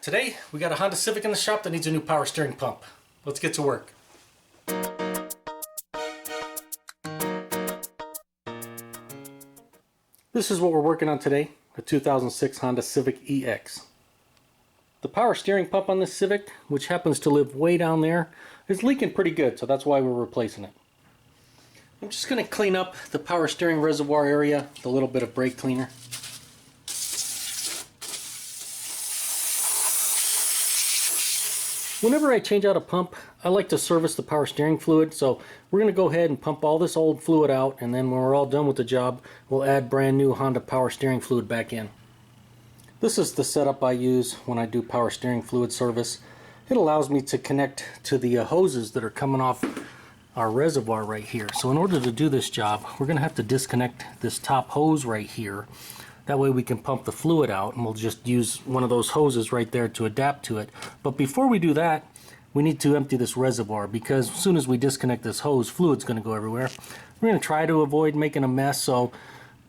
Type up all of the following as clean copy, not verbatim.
Today we got a Honda Civic in the shop that needs a new power steering pump. Let's get to work. This is what we're working on today, a 2006 Honda Civic EX. The power steering pump on this Civic, which happens to live way down there, is leaking pretty good, so that's why we're replacing it. I'm just going to clean up the power steering reservoir area with a little bit of brake cleaner. Whenever I change out a pump, I like to service the power steering fluid, so we're going to go ahead and pump all this old fluid out, and then when we're all done with the job, we'll add brand new Honda power steering fluid back in. This is the setup I use when I do power steering fluid service. It allows me to connect to the hoses that are coming off our reservoir right here. So in order to do this job, we're going to have to disconnect this top hose right here. That way we can pump the fluid out, and we'll just use one of those hoses right there to adapt to it. But before we do that, we need to empty this reservoir, because as soon as we disconnect this hose, fluid's going to go everywhere. We're going to try to avoid making a mess, so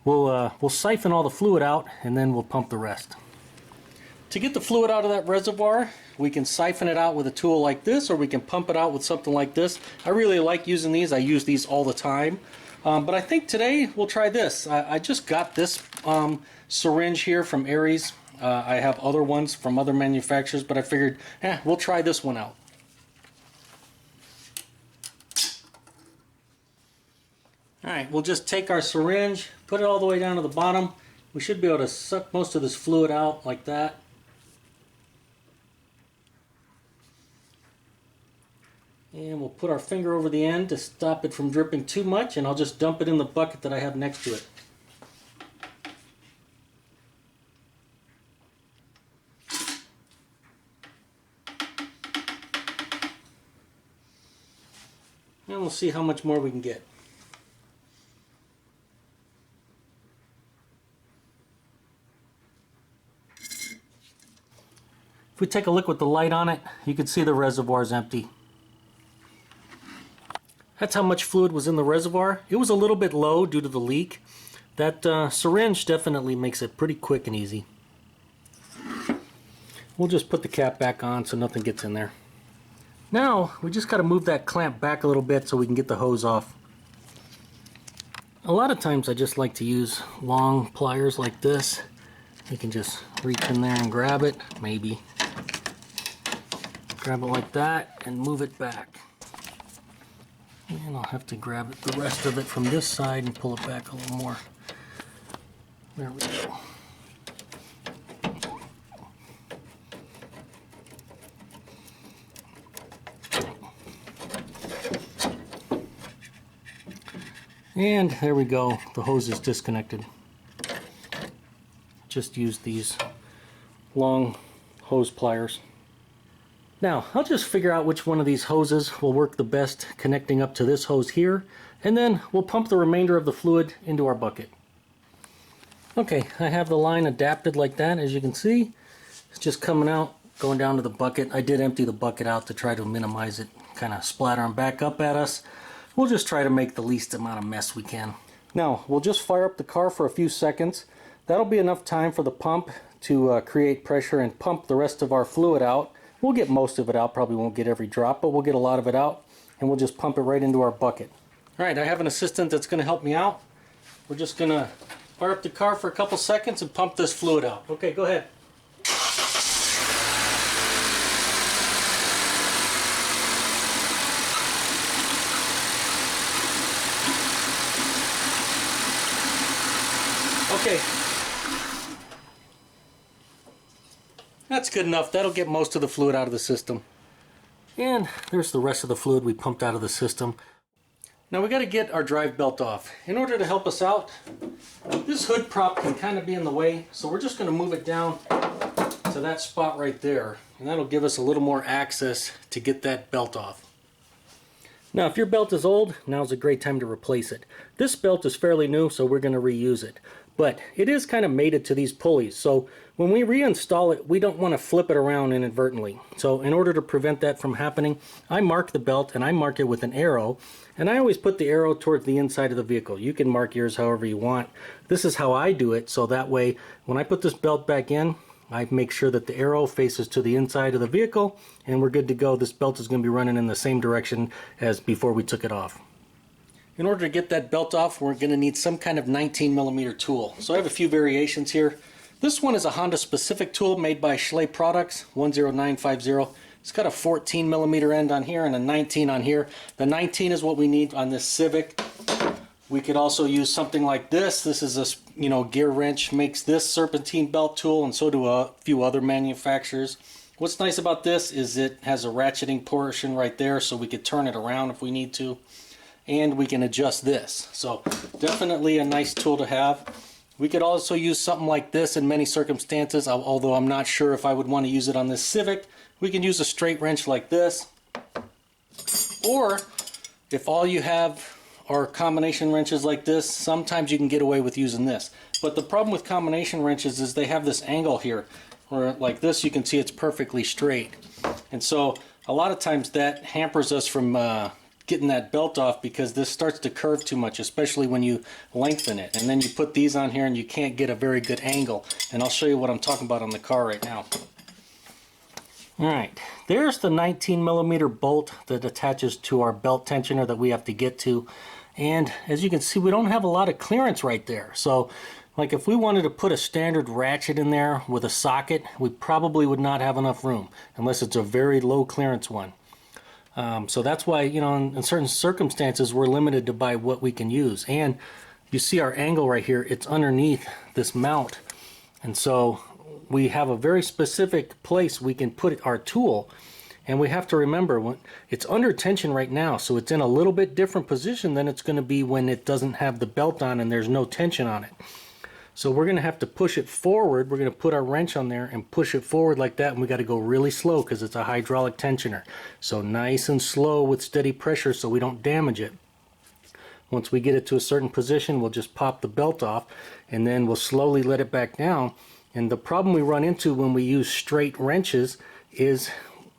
we'll siphon all the fluid out and then we'll pump the rest. To get the fluid out of that reservoir, we can siphon it out with a tool like this, or we can pump it out with something like this. I really like using these. I use these all the time. But I think today we'll try this. I just got this syringe here from Aries. I have other ones from other manufacturers, but I figured, we'll try this one out. Alright, we'll just take our syringe, put it all the way down to the bottom. We should be able to suck most of this fluid out like that. And we'll put our finger over the end to stop it from dripping too much, and I'll just dump it in the bucket that I have next to it. And we'll see how much more we can get. If we take a look with the light on it, you can see the reservoir is empty. That's how much fluid was in the reservoir. It was a little bit low due to the leak. That syringe definitely makes it pretty quick and easy. We'll just put the cap back on so nothing gets in there. Now we just got to move that clamp back a little bit so we can get the hose off. A lot of times I just like to use long pliers like this. You can just reach in there and grab it, maybe. Grab it like that and move it back. And I'll have to grab it, the rest of it from this side and pull it back a little more. There we go. And there we go, the hose is disconnected. Just use these long hose pliers. Now, I'll just figure out which one of these hoses will work the best connecting up to this hose here, and then we'll pump the remainder of the fluid into our bucket. Okay, I have the line adapted like that, as you can see. It's just coming out, going down to the bucket. I did empty the bucket out to try to minimize it kind of splattering back up at us. We'll just try to make the least amount of mess we can. Now, we'll just fire up the car for a few seconds. That'll be enough time for the pump to create pressure and pump the rest of our fluid out. We'll get most of it out, probably won't get every drop, but we'll get a lot of it out, and we'll just pump it right into our bucket. Alright, I have an assistant that's going to help me out. We're just going to fire up the car for a couple seconds and pump this fluid out. Okay, go ahead. Okay. That's good enough. That'll get most of the fluid out of the system. And there's the rest of the fluid we pumped out of the system. Now we got to get our drive belt off. In order to help us out, this hood prop can kind of be in the way, so we're just going to move it down to that spot right there, and that'll give us a little more access to get that belt off. Now if your belt is old, now's a great time to replace it. This belt is fairly new, so we're going to reuse it. But it is kind of mated to these pulleys, so when we reinstall it, we don't want to flip it around inadvertently. So in order to prevent that from happening, I mark the belt, and I mark it with an arrow, and I always put the arrow towards the inside of the vehicle. You can mark yours however you want. This is how I do it, so that way when I put this belt back in, I make sure that the arrow faces to the inside of the vehicle, and we're good to go. This belt is going to be running in the same direction as before we took it off. In order to get that belt off, we're going to need some kind of 19mm tool. So I have a few variations here. This one is a Honda specific tool made by Schley Products, 10950. It's got a 14mm end on here and a 19 on here. The 19 is what we need on this Civic. We could also use something like this. This is a Gear Wrench makes this serpentine belt tool, and so do a few other manufacturers. What's nice about this is it has a ratcheting portion right there, so we could turn it around if we need to, and we can adjust this. So definitely a nice tool to have. We could also use something like this in many circumstances, although I'm not sure if I would want to use it on this Civic. We can use a straight wrench like this, or if all you have are combination wrenches like this, sometimes you can get away with using this. But the problem with combination wrenches is they have this angle here, where like this you can see it's perfectly straight. And so a lot of times that hampers us from getting that belt off, because this starts to curve too much, especially when you lengthen it. And then you put these on here and you can't get a very good angle. And I'll show you what I'm talking about on the car right now. Alright, there's the 19mm bolt that attaches to our belt tensioner that we have to get to. And as you can see, we don't have a lot of clearance right there. So like if we wanted to put a standard ratchet in there with a socket, we probably would not have enough room unless it's a very low clearance one. So that's why, in certain circumstances we're limited to by what we can use. And you see our angle right here, it's underneath this mount. And so we have a very specific place we can put our tool. And we have to remember, when it's under tension right now, so it's in a little bit different position than it's going to be when it doesn't have the belt on and there's no tension on it. So we're going to have to push it forward. We're going to put our wrench on there and push it forward like that, and we got to go really slow because it's a hydraulic tensioner. So nice and slow with steady pressure so we don't damage it. Once we get it to a certain position, we'll just pop the belt off, and then we'll slowly let it back down. And the problem we run into when we use straight wrenches is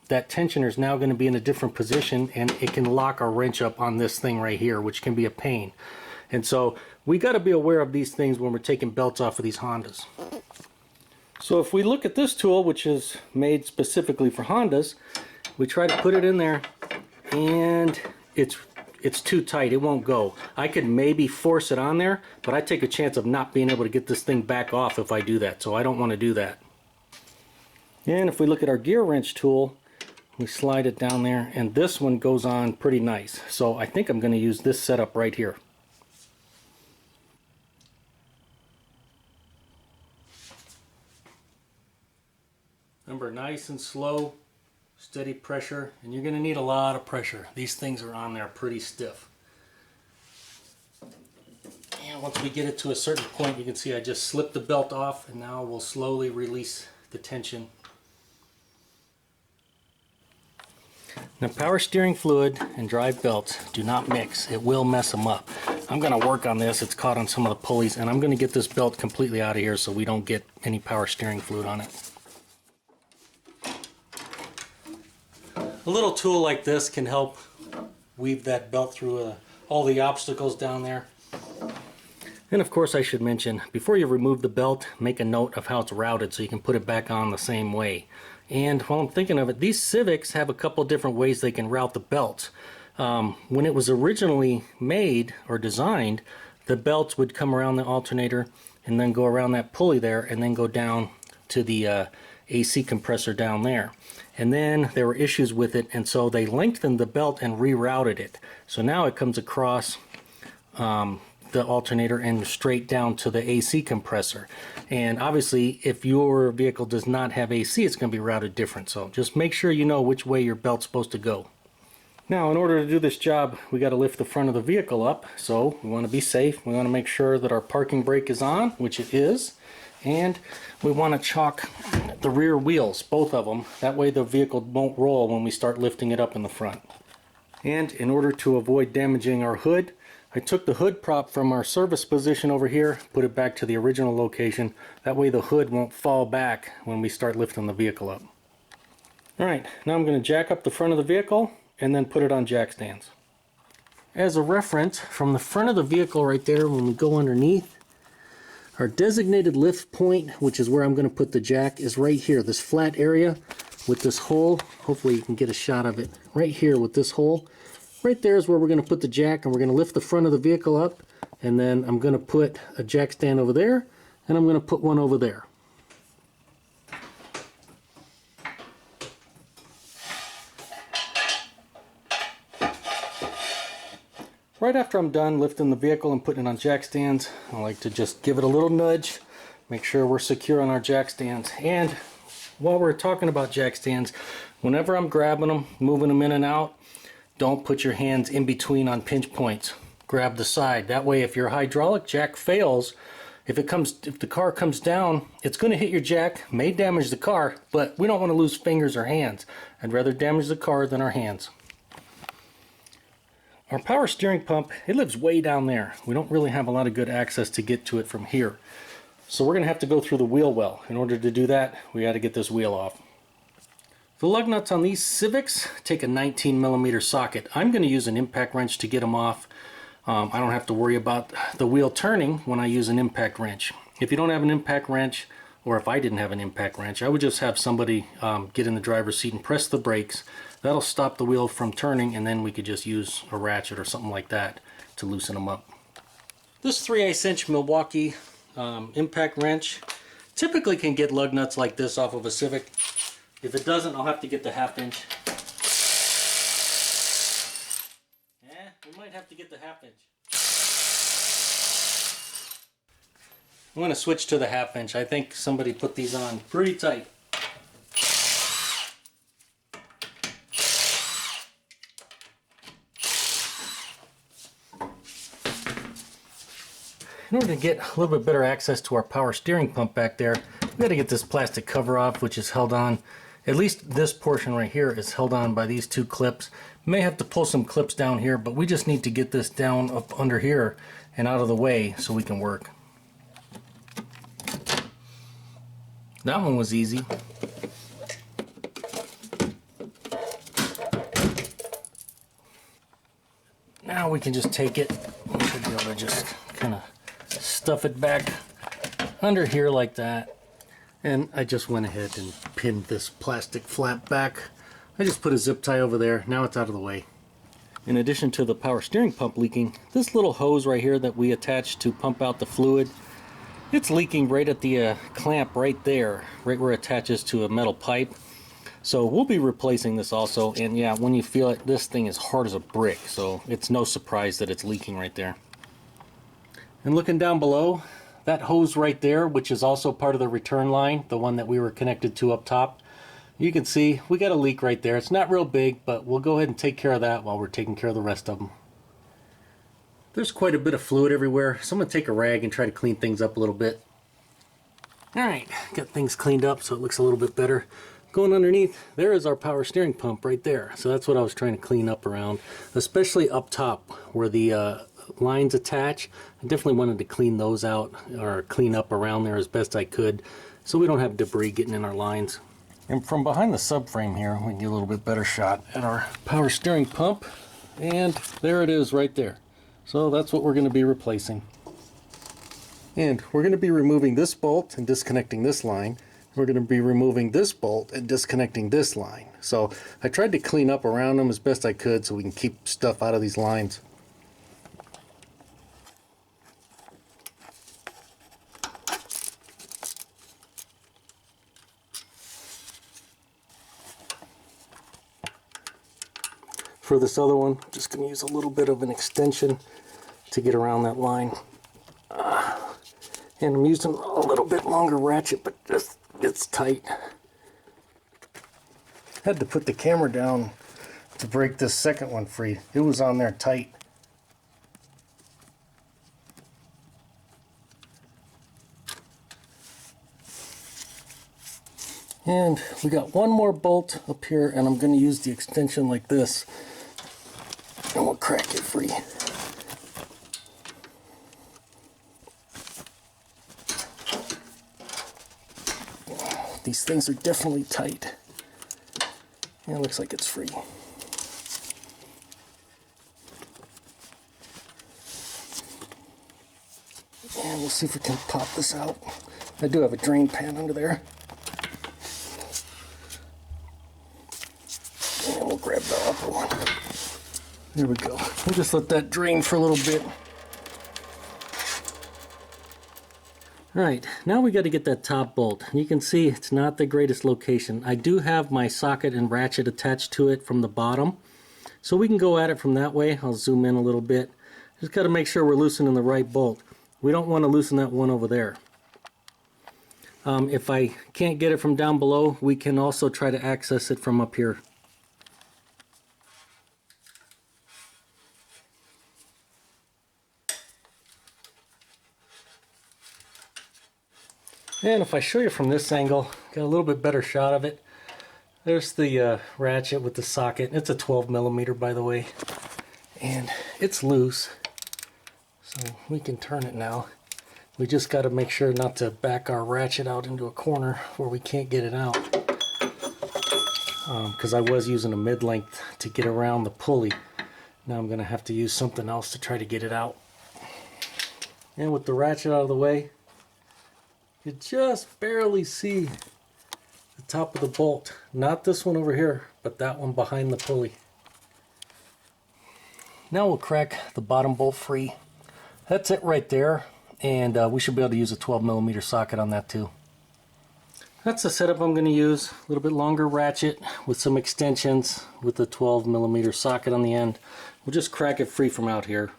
that tensioner is now going to be in a different position, and it can lock our wrench up on this thing right here, which can be a pain. And so we got to be aware of these things when we're taking belts off of these Hondas. So if we look at this tool, which is made specifically for Hondas, we try to put it in there and it's too tight. It won't go. I could maybe force it on there, but I take a chance of not being able to get this thing back off if I do that, so I don't want to do that. And if we look at our gear wrench tool, we slide it down there, and this one goes on pretty nice. So I think I'm going to use this setup right here. Remember, nice and slow, steady pressure, and you're going to need a lot of pressure. These things are on there pretty stiff. And once we get it to a certain point, you can see I just slipped the belt off, and now we'll slowly release the tension. Now, power steering fluid and drive belts do not mix. It will mess them up. I'm going to work on this. It's caught on some of the pulleys, and I'm going to get this belt completely out of here so we don't get any power steering fluid on it. A little tool like this can help weave that belt through all the obstacles down there. And of course, I should mention, before you remove the belt, make a note of how it's routed so you can put it back on the same way. And while I'm thinking of it, these Civics have a couple different ways they can route the belts. When it was originally made or designed, the belts would come around the alternator and then go around that pulley there and then go down to the AC compressor down there. And then there were issues with it, and so they lengthened the belt and rerouted it. So now it comes across the alternator and straight down to the AC compressor. And obviously, if your vehicle does not have AC, it's going to be routed different. So just make sure you know which way your belt's supposed to go. Now, in order to do this job, we got to lift the front of the vehicle up. So we want to be safe. We want to make sure that our parking brake is on, which it is. And we want to chock the rear wheels, both of them. That way the vehicle won't roll when we start lifting it up in the front. And in order to avoid damaging our hood, I took the hood prop from our service position over here, put it back to the original location. That way the hood won't fall back when we start lifting the vehicle up. Alright, now I'm going to jack up the front of the vehicle and then put it on jack stands. As a reference, from the front of the vehicle right there, when we go underneath, Our designated lift point, which is where I'm going to put the jack, is right here. This flat area with this hole. Hopefully you can get a shot of it. Right here with this hole. Right there is where we're going to put the jack, and we're going to lift the front of the vehicle up. And then I'm going to put a jack stand over there, and I'm going to put one over there. Right after I'm done lifting the vehicle and putting it on jack stands, I like to just give it a little nudge, make sure we're secure on our jack stands. And while we're talking about jack stands, whenever I'm grabbing them, moving them in and out, don't put your hands in between on pinch points. Grab the side. That way, if your hydraulic jack fails, if the car comes down, it's going to hit your jack, may damage the car, but we don't want to lose fingers or hands. I'd rather damage the car than our hands. Our power steering pump, it lives way down there. We don't really have a lot of good access to get to it from here. So we're going to have to go through the wheel well. In order to do that, we got to get this wheel off. The lug nuts on these Civics take a 19mm socket. I'm going to use an impact wrench to get them off. I don't have to worry about the wheel turning when I use an impact wrench. If you don't have an impact wrench, or if I didn't have an impact wrench, I would just have somebody get in the driver's seat and press the brakes. That'll stop the wheel from turning, and then we could just use a ratchet or something like that to loosen them up. This 3/8" Milwaukee impact wrench typically can get lug nuts like this off of a Civic. If it doesn't, I'll have to get the 1/2 inch. Yeah, we might have to get the 1/2 inch. I'm going to switch to the 1/2 inch. I think somebody put these on pretty tight. In order to get a little bit better access to our power steering pump back there, we've got to get this plastic cover off, which is held on. At least this portion right here is held on by these 2 clips. May have to pull some clips down here, but we just need to get this down up under here and out of the way so we can work. That one was easy. Now we can just take it. We should be able to just kind of stuff it back under here like that. And I just went ahead and pinned this plastic flap back. I just put a zip tie over there. Now it's out of the way. In addition to the power steering pump leaking, this little hose right here that we attach to pump out the fluid, it's leaking right at the clamp right there, right where it attaches to a metal pipe. So we'll be replacing this also. And yeah, when you feel it, this thing is hard as a brick. So it's no surprise that it's leaking right there. And looking down below, that hose right there, which is also part of the return line, the one that we were connected to up top, you can see we got a leak right there. It's not real big, but we'll go ahead and take care of that while we're taking care of the rest of them. There's quite a bit of fluid everywhere, so I'm going to take a rag and try to clean things up a little bit. Alright, got things cleaned up so it looks a little bit better. Going underneath, there is our power steering pump right there. So that's what I was trying to clean up around, especially up top where the lines attach. I definitely wanted to clean those out, or clean up around there as best I could, so we don't have debris getting in our lines. And from behind the subframe here, we can get a little bit better shot at our power steering pump, and there it is right there. So that's what we're going to be replacing. And we're going to be removing this bolt and disconnecting this line. We're going to be removing this bolt and disconnecting this line. So I tried to clean up around them as best I could so we can keep stuff out of these lines. For this other one, I'm just going to use a little bit of an extension to get around that line. And I'm using a little bit longer ratchet, but just it's tight. Had to put the camera down to break this second one free. It was on there tight. And we got one more bolt up here, and I'm going to use the extension like this, and we'll crack it free. These things are definitely tight. And it looks like it's free. And we'll see if we can pop this out. I do have a drain pan under there. And we'll grab the upper one. There we go. We'll just let that drain for a little bit. Alright, now we got to get that top bolt. You can see it's not the greatest location. I do have my socket and ratchet attached to it from the bottom, so we can go at it from that way. I'll zoom in a little bit. Just got to make sure we're loosening the right bolt. We don't want to loosen that one over there. If I can't get it from down below, we can also try to access it from up here. And if I show you from this angle, got a little bit better shot of it. There's the ratchet with the socket. It's a 12mm, by the way, and it's loose, so we can turn it now. We just got to make sure not to back our ratchet out into a corner where we can't get it out, because I was using a mid-length to get around the pulley. Now I'm going to have to use something else to try to get it out. And with the ratchet out of the way, you just barely see the top of the bolt. Not this one over here, but that one behind the pulley. Now we'll crack the bottom bolt free. That's it right there, and we should be able to use a 12mm socket on that too. That's the setup I'm going to use. A little bit longer ratchet with some extensions with the 12mm socket on the end. We'll just crack it free from out here.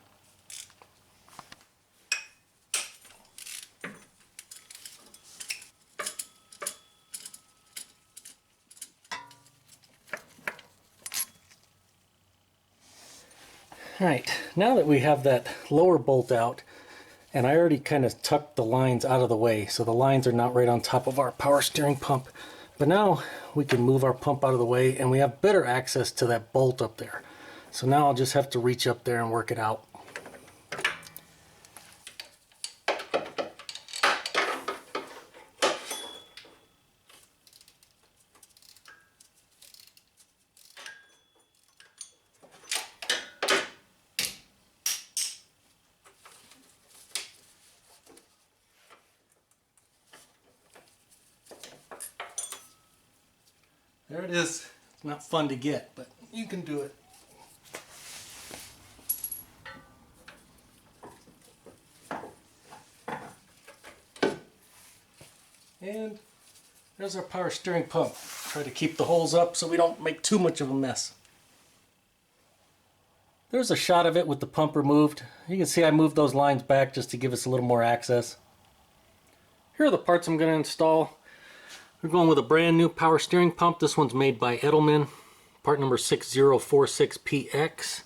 Alright, now that we have that lower bolt out, and I already kind of tucked the lines out of the way, so the lines are not right on top of our power steering pump, but now we can move our pump out of the way and we have better access to that bolt up there. So now I'll just have to reach up there and work it out. There it is. It's not fun to get, but you can do it. And there's our power steering pump. Try to keep the holes up so we don't make too much of a mess. There's a shot of it with the pump removed. You can see I moved those lines back just to give us a little more access. Here are the parts I'm going to install. We're going with a brand new power steering pump. This one's made by Edelman, part number 6046PX.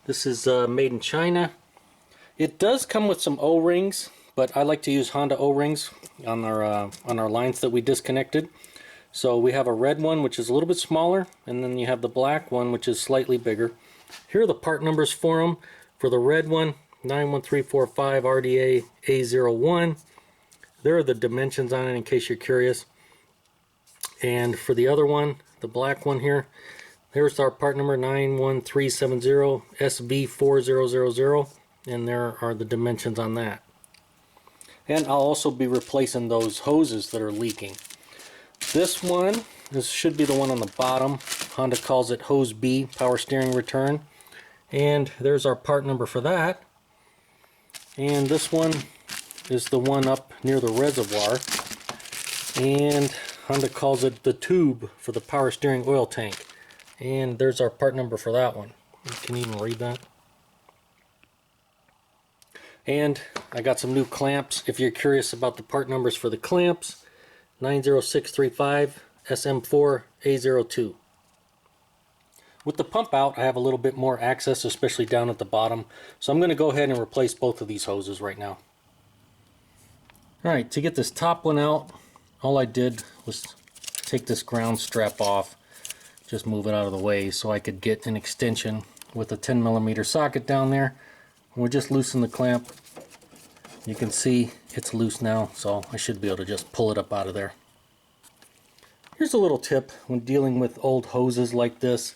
This is made in China. It does come with some O-rings, but I like to use Honda O-rings on our lines that we disconnected. So we have a red one, which is a little bit smaller, and then you have the black one, which is slightly bigger. Here are the part numbers for them. For the red one, 91345 RDA A01. There are the dimensions on it in case you're curious. And for the other one, the black one here, there's our part number 91370 SV4000, and there are the dimensions on that. And I'll also be replacing those hoses that are leaking. This one, this should be the one on the bottom. Honda calls it hose B, power steering return. And there's our part number for that. And this one is the one up near the reservoir. And Honda calls it the tube for the power steering oil tank. And there's our part number for that one. You can even read that. And I got some new clamps. If you're curious about the part numbers for the clamps, 90635 SM4 A02. With the pump out, I have a little bit more access, especially down at the bottom. So I'm going to go ahead and replace both of these hoses right now. Alright, to get this top one out, all I did was take this ground strap off, just move it out of the way so I could get an extension with a 10mm socket down there. And we just loosen the clamp. You can see it's loose now, so I should be able to just pull it up out of there. Here's a little tip when dealing with old hoses like this.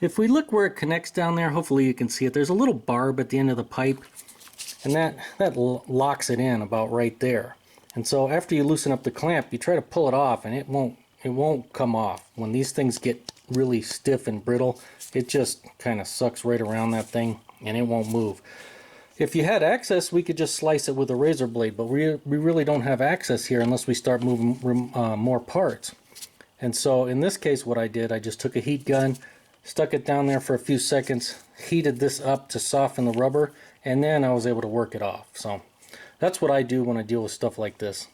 If we look where it connects down there, hopefully you can see it, there's a little barb at the end of the pipe. and that locks it in about right there. And so after you loosen up the clamp, you try to pull it off, and it won't come off. When these things get really stiff and brittle, it just kind of sucks right around that thing, and it won't move. If you had access, we could just slice it with a razor blade, but we really don't have access here unless we start moving more parts. And so in this case, what I did, I just took a heat gun, stuck it down there for a few seconds, heated this up to soften the rubber, and then I was able to work it off. So that's what I do when I deal with stuff like this.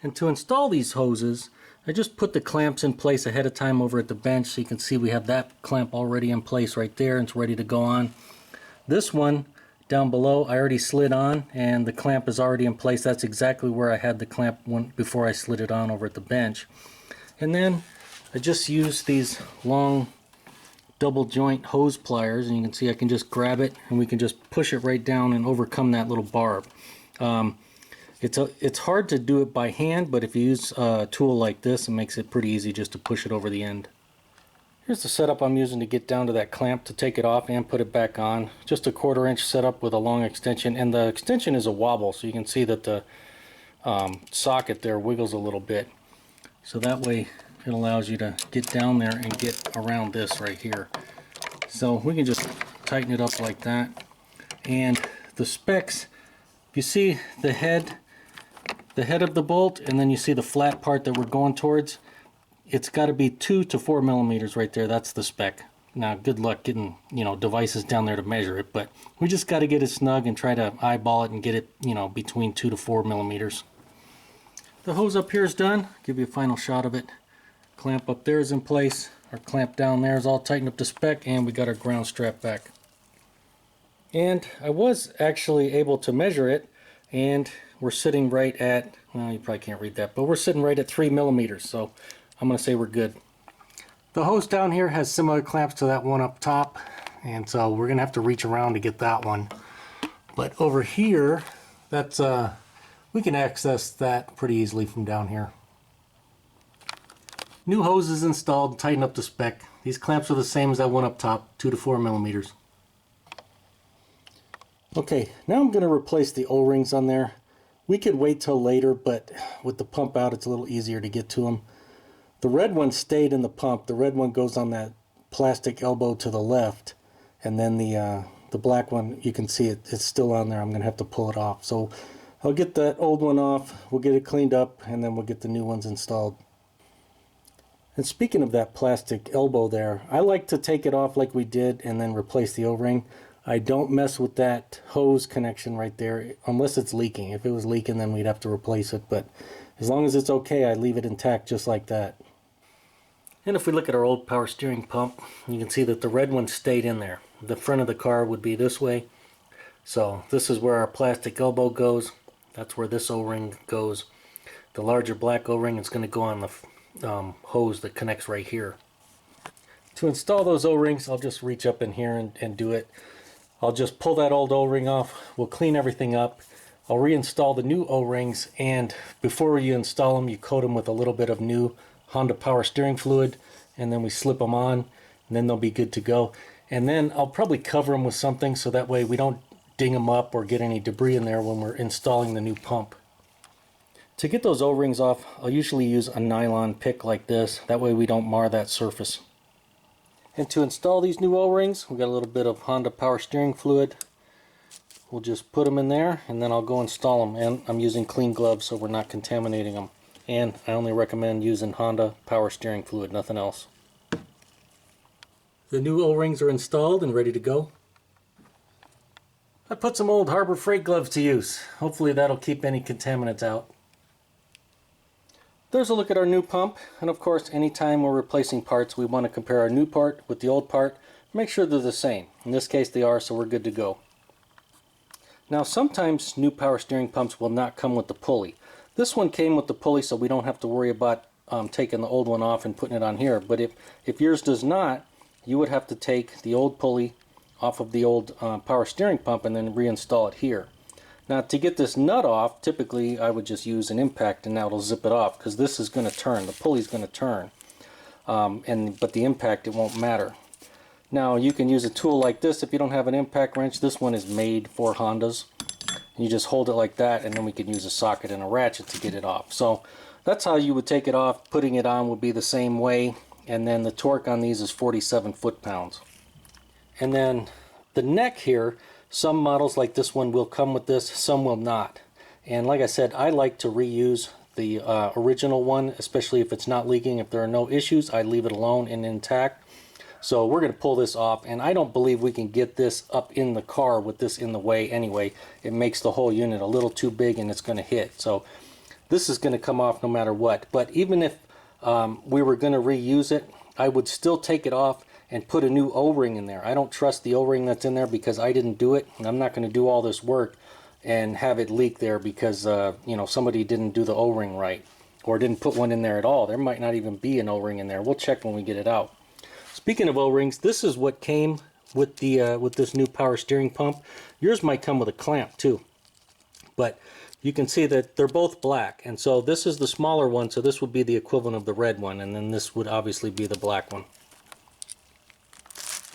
And to install these hoses, I just put the clamps in place ahead of time over at the bench, so you can see we have that clamp already in place right there, and it's ready to go on. This one down below I already slid on, and the clamp is already in place. That's exactly where I had the clamp before I slid it on over at the bench. And then I just use these long double joint hose pliers, and you can see I can just grab it and we can just push it right down and overcome that little barb. It's hard to do it by hand, but if you use a tool like this, it makes it pretty easy just to push it over the end. Here's the setup I'm using to get down to that clamp to take it off and put it back on. Just a 1/4 inch setup with a long extension, and the extension is a wobble, so you can see that the socket there wiggles a little bit. So that way it allows you to get down there and get around this right here. So we can just tighten it up like that. And the specs, if you see the head of the bolt, and then you see the flat part that we're going towards, it's got to be 2 to 4 millimeters right there. That's the spec. Now, good luck getting, devices down there to measure it, but we just got to get it snug and try to eyeball it and get it, between 2 to 4 millimeters. The hose up here is done. I'll give you a final shot of it. Clamp up there is in place. Our clamp down there is all tightened up to spec, and we got our ground strap back. And I was actually able to measure it, and we're sitting right at, well, you probably can't read that, but we're sitting right at 3 millimeters, so I'm going to say we're good. The hose down here has similar clamps to that one up top, and so we're going to have to reach around to get that one. But over here, that's we can access that pretty easily from down here. New hose is installed, tighten up the spec. These clamps are the same as that one up top, 2 to 4 millimeters. Okay, now I'm going to replace the O-rings on there. We could wait till later, but with the pump out, it's a little easier to get to them. The red one stayed in the pump. The red one goes on that plastic elbow to the left, and then the black one, you can see it's still on there. I'm going to have to pull it off. So I'll get that old one off, we'll get it cleaned up, and then we'll get the new ones installed. And speaking of that plastic elbow there, I like to take it off like we did and then replace the O-ring. I don't mess with that hose connection right there unless it's leaking. If it was leaking, then we'd have to replace it, but as long as it's okay, I leave it intact just like that. And if we look at our old power steering pump, you can see that the red one stayed in there. The front of the car would be this way. So this is where our plastic elbow goes. That's where this O-ring goes. The larger black O-ring is going to go on the hose that connects right here. To install those O-rings, I'll just reach up in here and do it. I'll just pull that old O-ring off. We'll clean everything up. I'll reinstall the new O-rings, and before you install them, you coat them with a little bit of new Honda power steering fluid, and then we slip them on, and then they'll be good to go. And then I'll probably cover them with something so that way we don't ding them up or get any debris in there when we're installing the new pump. To get those O-rings off, I'll usually use a nylon pick like this. That way we don't mar that surface. And to install these new O-rings, we got a little bit of Honda power steering fluid. We'll just put them in there, and then I'll go install them. And I'm using clean gloves so we're not contaminating them. And I only recommend using Honda power steering fluid, nothing else. The new O-rings are installed and ready to go. I put some old Harbor Freight gloves to use. Hopefully that'll keep any contaminants out. There's a look at our new pump, and of course anytime we're replacing parts we want to compare our new part with the old part, make sure they're the same. In this case they are, so we're good to go. Now sometimes new power steering pumps will not come with the pulley. This one came with the pulley, so we don't have to worry about taking the old one off and putting it on here. But if yours does not, you would have to take the old pulley off of the old power steering pump and then reinstall it here. Now to get this nut off, typically I would just use an impact, and now it'll zip it off, because this is going to turn, the pulley's going to turn. But the impact, it won't matter. Now you can use a tool like this if you don't have an impact wrench. This one is made for Hondas. You just hold it like that, and then we can use a socket and a ratchet to get it off. So that's how you would take it off. Putting it on would be the same way. And then the torque on these is 47 foot-pounds. And then the neck here, some models like this one will come with this, some will not. And like I said, I like to reuse the original one, especially if it's not leaking. If there are no issues, I leave it alone and intact. So we're going to pull this off, and I don't believe we can get this up in the car with this in the way anyway. It makes the whole unit a little too big and it's going to hit. So this is going to come off no matter what. But even if we were going to reuse it, I would still take it off and put a new O-ring in there. I don't trust the O-ring that's in there because I didn't do it, and I'm not going to do all this work and have it leak there because you know, somebody didn't do the O-ring right or didn't put one in there at all. There might not even be an O-ring in there. We'll check when we get it out. Speaking of O-rings, this is what came with the with this new power steering pump. Yours might come with a clamp too, but you can see that they're both black, and so this is the smaller one, so this would be the equivalent of the red one, and then this would obviously be the black one.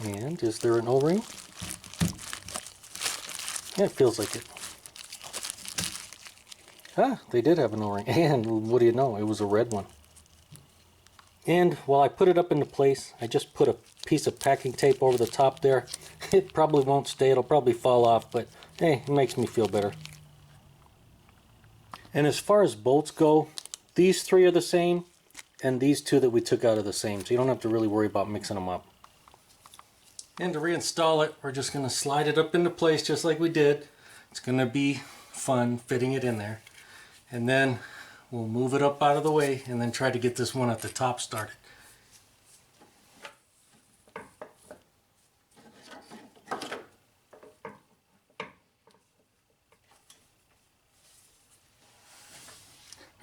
And is there an O-ring? Yeah, it feels like it. Ah, they did have an O-ring, and what do you know, it was a red one. And while I put it up into place, I just put a piece of packing tape over the top there. It probably won't stay, it'll probably fall off, but hey, it makes me feel better. And as far as bolts go, these three are the same, and these two that we took out are the same, so you don't have to really worry about mixing them up. And to reinstall it, we're just going to slide it up into place just like we did. It's going to be fun fitting it in there. And then we'll move it up out of the way and then try to get this one at the top started.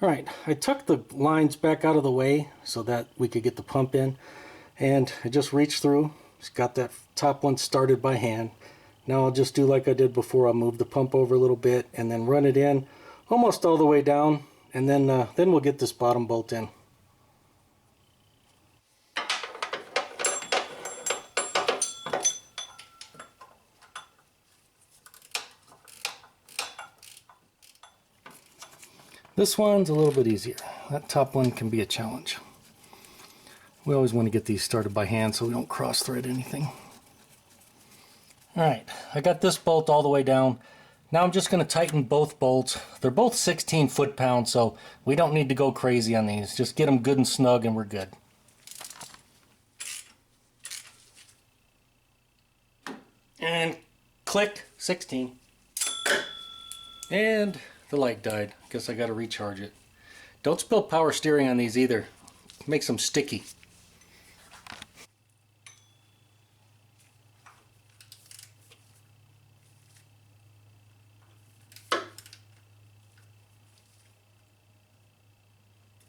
Alright, I tucked the lines back out of the way so that we could get the pump in, and I just reached through, just got that top one started by hand. Now I'll just do like I did before. I'll move the pump over a little bit and then run it in almost all the way down, and then we'll get this bottom bolt in. This one's a little bit easier. That top one can be a challenge. We always want to get these started by hand so we don't cross thread anything. Alright, I got this bolt all the way down. Now I'm just going to tighten both bolts. They're both 16 foot-pounds, so we don't need to go crazy on these. Just get them good and snug and we're good. And click, 16. And the light died. Guess I got to recharge it. Don't spill power steering on these either. It makes them sticky.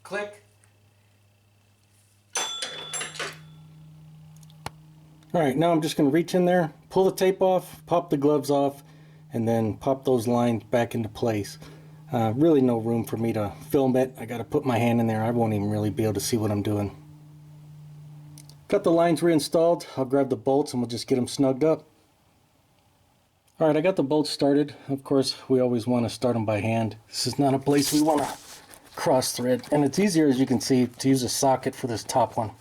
Click. Alright, now I'm just going to reach in there, pull the tape off, pop the gloves off, and then pop those lines back into place. Really no room for me to film it. I got to put my hand in there. I won't even really be able to see what I'm doing. Got the lines reinstalled. I'll grab the bolts and we'll just get them snugged up. Alright, I got the bolts started. Of course, we always want to start them by hand. This is not a place we want to cross thread, and it's easier, as you can see, to use a socket for this top one.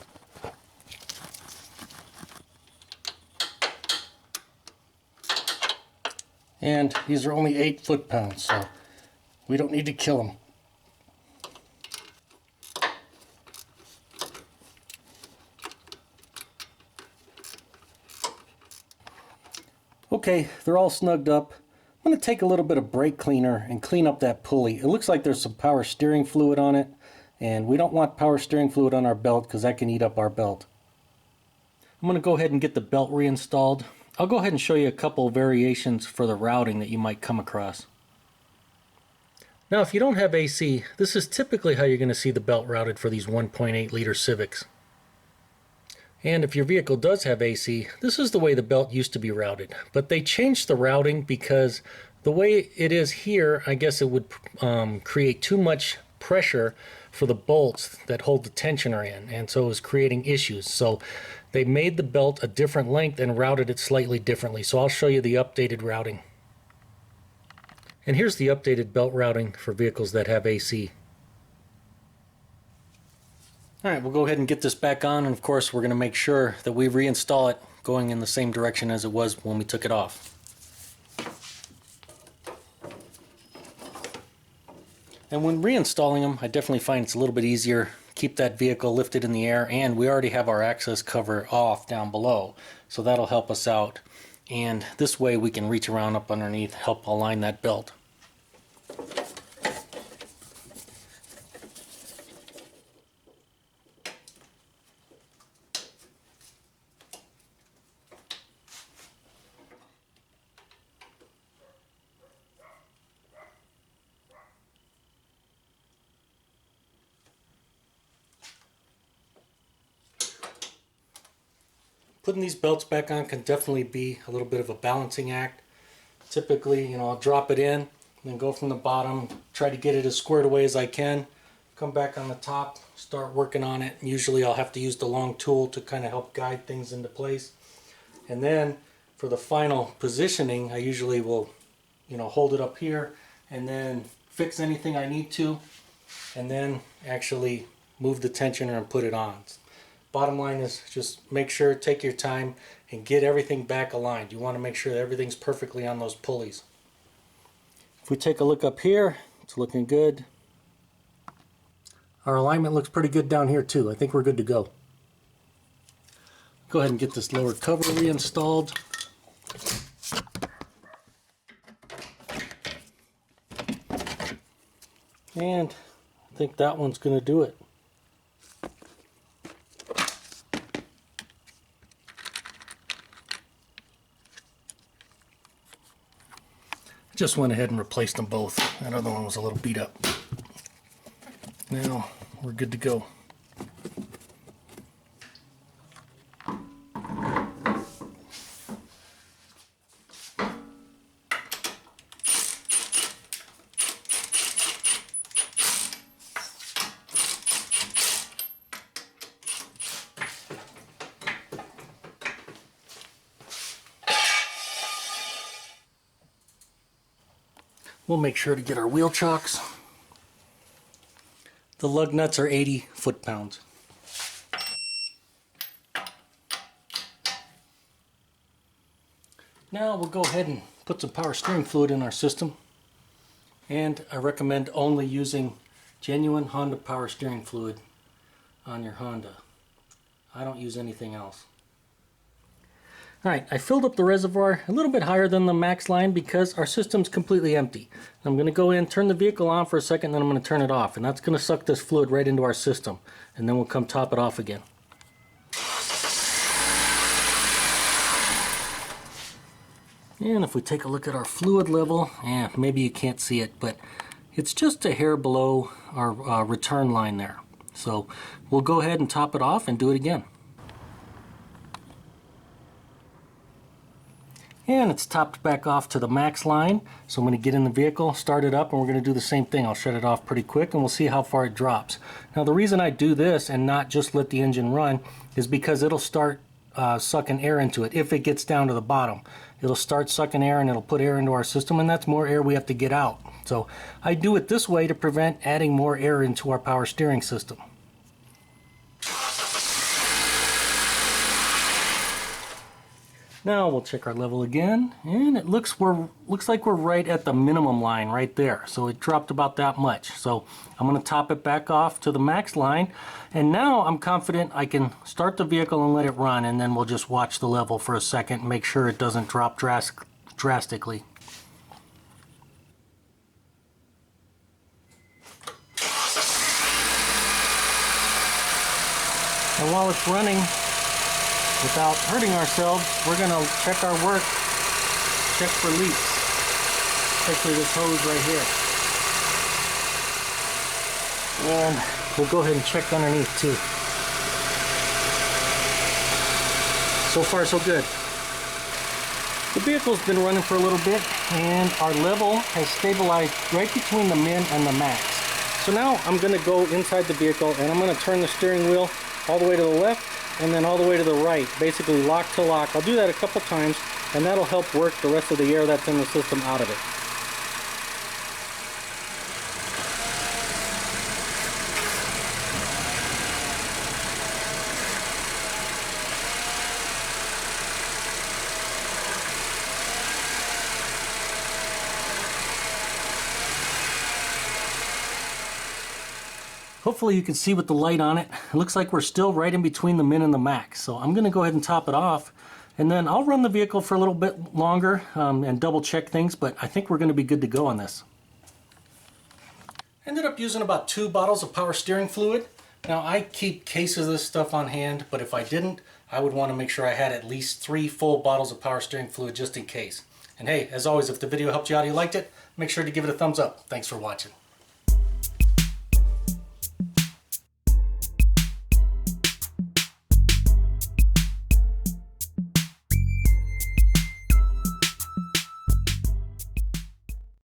And these are only 8 foot-pounds, so we don't need to kill them. Okay, they're all snugged up. I'm going to take a little bit of brake cleaner and clean up that pulley. It looks like there's some power steering fluid on it, and we don't want power steering fluid on our belt because that can eat up our belt. I'm going to go ahead and get the belt reinstalled. I'll go ahead and show you a couple variations for the routing that you might come across. Now, if you don't have AC, this is typically how you're going to see the belt routed for these 1.8 liter Civics. And if your vehicle does have AC, this is the way the belt used to be routed. But they changed the routing because the way it is here, I guess it would create too much pressure for the bolts that hold the tensioner in, and so it was creating issues. So they made the belt a different length and routed it slightly differently. So I'll show you the updated routing. And here's the updated belt routing for vehicles that have AC. Alright, we'll go ahead and get this back on, and of course we're going to make sure that we reinstall it going in the same direction as it was when we took it off. And when reinstalling them, I definitely find it's a little bit easier. Keep that vehicle lifted in the air, and we already have our access cover off down below, so that'll help us out. And this way we can reach around up underneath, help align that belt. Putting these belts back on can definitely be a little bit of a balancing act. Typically, you know, I'll drop it in and then go from the bottom, try to get it as squared away as I can, come back on the top, start working on it. Usually I'll have to use the long tool to kind of help guide things into place. And then for the final positioning, I usually will, you know, hold it up here and then fix anything I need to, and then actually move the tensioner and put it on. Bottom line is just make sure, take your time, and get everything back aligned. You want to make sure that everything's perfectly on those pulleys. If we take a look up here, it's looking good. Our alignment looks pretty good down here too. I think we're good to go. Go ahead and get this lower cover reinstalled. And I think that one's going to do it. Just went ahead and replaced them both. That other one was a little beat up. Now we're good to go. We'll make sure to get our wheel chocks. The lug nuts are 80 foot-pounds. Now we'll go ahead and put some power steering fluid in our system. And I recommend only using genuine Honda power steering fluid on your Honda. I don't use anything else. Alright, I filled up the reservoir a little bit higher than the max line because our system's completely empty. I'm going to go in, turn the vehicle on for a second, then I'm going to turn it off. And that's going to suck this fluid right into our system. And then we'll come top it off again. And if we take a look at our fluid level, maybe you can't see it, but it's just a hair below our return line there. So we'll go ahead and top it off and do it again. And it's topped back off to the max line. So I'm going to get in the vehicle, start it up, and we're going to do the same thing. I'll shut it off pretty quick and we'll see how far it drops. Now the reason I do this and not just let the engine run is because it'll start sucking air into it if it gets down to the bottom. It'll start sucking air and it'll put air into our system, and that's more air we have to get out. So I do it this way to prevent adding more air into our power steering system. Now we'll check our level again, and it looks like we're right at the minimum line right there. So it dropped about that much. So I'm going to top it back off to the max line, and now I'm confident I can start the vehicle and let it run, and then we'll just watch the level for a second and make sure it doesn't drop drastically. And while it's running, without hurting ourselves, we're going to check our work, check for leaks, especially this hose right here. And we'll go ahead and check underneath too. So far so good. The vehicle's been running for a little bit, and our level has stabilized right between the min and the max. So now I'm going to go inside the vehicle and I'm going to turn the steering wheel all the way to the left and then all the way to the right, basically lock to lock. I'll do that a couple times and that'll help work the rest of the air that's in the system out of it. Hopefully you can see with the light on it. It looks like we're still right in between the min and the max. So I'm going to go ahead and top it off. And then I'll run the vehicle for a little bit longer and double check things. But I think we're going to be good to go on this. Ended up using about 2 bottles of power steering fluid. Now I keep cases of this stuff on hand. But if I didn't, I would want to make sure I had at least 3 full bottles of power steering fluid just in case. And hey, as always, if the video helped you out and you liked it, make sure to give it a thumbs up. Thanks for watching.